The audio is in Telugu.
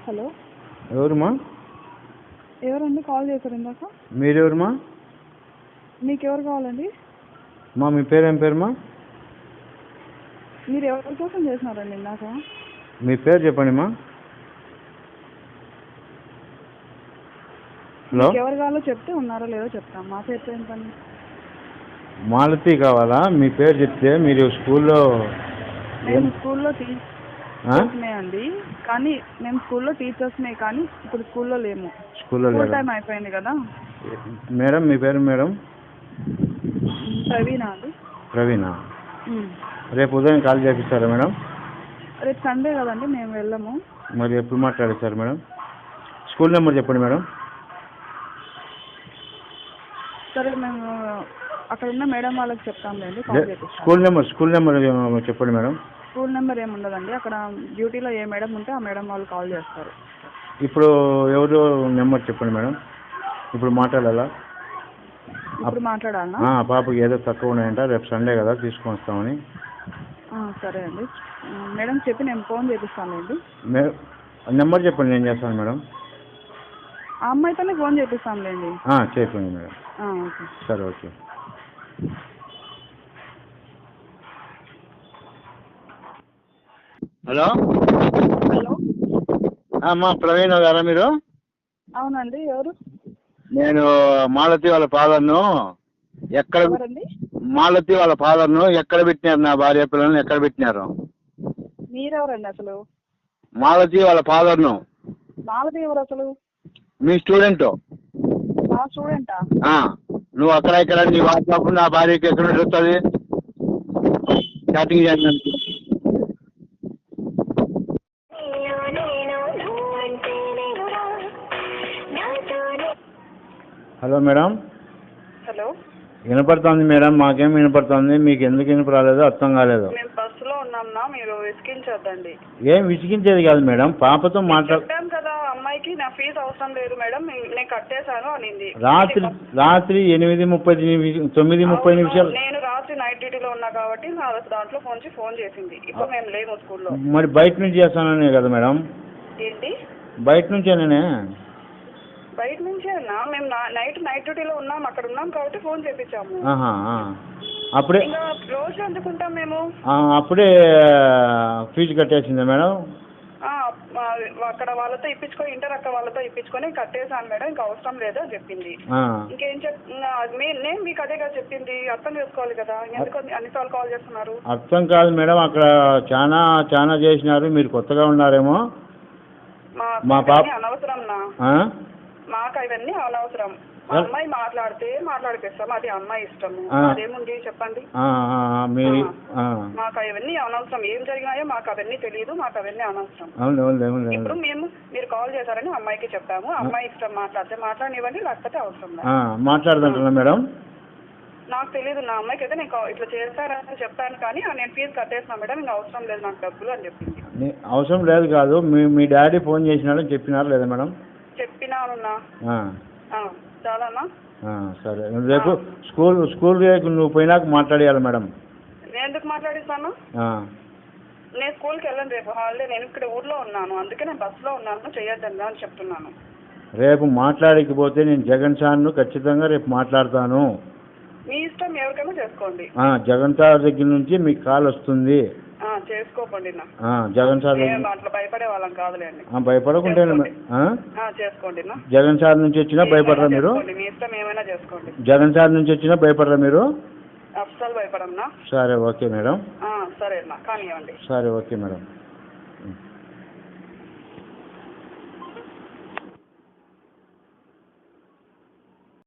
హలో, ఎవరుమా? ఎవరండి కాల్ చేశారు ఇందాక? మీరెవరుమా? మీకు ఎవరు కావాలండి? మీ పేరు ఏం పేరుమా? మీరు ఎవరి కోసం చేసినారండి ఇందాక? మీ పేరు చెప్పండిమా. హలో, మీకు ఎవరు కావాలో చెప్తే ఉన్నారో లేదో చెప్తాం. మా పేరుతో ఏం పని? మాలతి కావాలా? మీ పేరు చెప్తే మీరు స్కూల్లో మేము స్కూల్లో టీచర్స్మే అండి, కానీ మేము స్కూల్లో టీచర్స్మే కానీ ఇప్పుడు స్కూల్లో లేము. స్కూల్లో స్కూల్ లేదా? టైం అయిపోయింది కదా. మేడం మీ పేరు మేడం? ప్రవీణ అండి. ప్రవీణ. రేపు ఉదయం కాల్ చేపిస్తారా మేడం? రేపు సండే కదండి, మేము వెళ్ళము. మరి ఎప్పుడు మాట్లాడేస్తారు మేడం? స్కూల్ నెంబర్ చెప్పండి మేడం. సరే, మేము అక్కడ ఉన్న మేడం వాళ్ళకి చెప్తాంలేండి, కాల్ చేపిస్తాం. స్కూల్ నెంబర్ చెప్పండి మేడం. స్కూల్ నెంబర్ ఏముండదండి, అక్కడ డ్యూటీలో ఏ మేడం ఉంటే ఆ మేడం వాళ్ళు కాల్ చేస్తారు. ఇప్పుడు ఎవరు నెంబర్ చెప్పండి మేడం. ఇప్పుడు మాట్లాడాలా? ఇప్పుడు మాట్లాడాలా? పాపకి ఏదో తక్కువ ఉన్నాయంట, రేపు సండే కదా తీసుకొని వస్తామని. సరే అండి, మేడం చెప్పి నేను ఫోన్ చేపిస్తానులేండి. నెంబర్ చెప్పండి, నేను చేస్తాను మేడం. ఆ అమ్మాయితోనే ఫోన్ చేపిస్తానులేండి. చెప్పండి మేడం. ఓకే. సరే, ఓకే. హలో హలో, ప్రవీణ్ గారా మీరు? అవునండి, ఎవరు? నేను మాలతి వాళ్ళ ఫాదర్ను. ఎవరండి? మాలతి వాళ్ళ ఫాదర్ను. ఎక్కడ పెట్టినారు నా భార్య పిల్లల్ని? ఎక్కడ పెట్టినారు? మీరెవరండి అసలు? మాలతి వాళ్ళ ఫాదర్ను. మాలతి ఎవరు అసలు? మీ స్టూడెంట్. మా స్టూడెంటా? నువ్వు అక్కడ ఇక్కడ నీ వాట్సాప్ నా భార్యకి ఎక్కడ వస్తుంది చాటింగ్ చేయడానికి? Hello madam. హలో, వినపడుతుంది మేడం, మాకేం వినపడుతుంది, మీకు ఎందుకు వినపరాలేదో అర్థం కాలేదు. మేము బస్సులో ఉన్నాంనా, మీరు విసిగించొద్దండి. ఏం విసిగించేది కాదు మేడం, పాపతో చెప్పాం కదా అమ్మాయికి నా ఫీజు అవసరం లేదు మేడం, నేను కట్టేశాను అనింది. రాత్రి 9:30 నేను రాత్రి నైట్ డ్యూటీలో ఉన్నా కాబట్టి నా దాంట్లో ఫోన్ చేసింది. ఇప్పుడు మేము లేము స్కూల్లో. మరి బయట నుంచి చేస్తాననే కదా మేడం? ఏంటి బయట నుంచేనే? బయట నుంచే అన్నా, మేము నైట్ డ్యూటీలో ఉన్నాం, అక్కడ ఉన్నాం కాబట్టి ఫోన్ చేపించాము. అప్పుడే ఇంకా రోజు అందుకుంటాం మేము. అప్పుడే ఫీజు కట్టేసిందా మేడం? అక్కడ వాళ్ళతో ఇప్పించుకొని, ఇంటర్ అక్కడ వాళ్ళతో ఇప్పించుకొని కట్టేసాను మేడం, ఇంకా అవసరం లేదు అని చెప్పింది. ఇంకేం నేను మీకు అదే కదా చెప్పింది, అర్థం చేసుకోవాలి కదా, ఎందుకు అన్నిసార్లు కాల్ చేస్తున్నారు? అర్థం కాదు మేడం, అక్కడ చాలా చేసినారు, మీరు కొత్తగా ఉన్నారేమో. మా పాప అనవసరం, మాకు అవన్నీ అనవసరం. అమ్మాయి మాట్లాడిపిస్తాం, అది అమ్మాయి ఇష్టము, అదేముంది చెప్పండి. మాకు అవన్నీ అనవసరం, ఏం జరిగినాయో మాకు అవన్నీ తెలియదు, మాకు అవన్నీ అనవసరం. ఇప్పుడు మీరు కాల్ చేశారని అమ్మాయికి చెప్పాము, అమ్మాయి ఇష్టం మాట్లాడితే మాట్లాడినివ్వండి, లేకపోతే అవసరం మాట్లాడదంటున్నా మేడం. నాకు తెలియదు, నా అమ్మాయికి అయితే నేను ఇట్లా చేస్తారని చెప్పాను, కానీ నేను ఫీజు కట్టేస్తున్నా మేడం, ఇంకా అవసరం లేదు నాకు డబ్బులు అని చెప్పింది. అవసరం లేదు కాదు, మీ డాడీ ఫోన్ చేసినారని చెప్పినారు లేదా మేడం? చెప్పినానున్నా. చాలానా? సరే, రేపు స్కూల్ నువ్వు పోయినాక మాట్లాడేయాలి మేడం. నేను ఎందుకు మాట్లాడిస్తాను? నేను స్కూల్కి వెళ్ళను, రేపు హాలిడే, నేను ఇక్కడ ఊర్లో ఉన్నాను, అందుకే నేను బస్సులో ఉన్నాను, చేయొద్దని అని చెప్తున్నాను. రేపు మాట్లాడకపోతే నేను జగన్ సార్ను ఖచ్చితంగా రేపు మాట్లాడతాను. మీ ఇష్టం, ఎవరికైనా చేసుకోండి. జగన్ సార్ దగ్గర నుంచి మీకు కాల్ వస్తుంది, చేసుకోకండి. జగన్ సార్ అట్లా భయపడే వాళ్ళం కాదులేండి. భయపడకుంటే చేసుకోండి. జగన్ సార్ నుంచి వచ్చినా భయపడరా మీరు? మీ ఇష్టం, ఏమైనా చేసుకోండి. జగన్ సార్ నుంచి వచ్చినా భయపడరా మీరు? అస్సలు భయపడమ్మా. సరే, ఓకే మేడం. సరే అమ్మా, కానివ్వండి. సరే, ఓకే మేడం.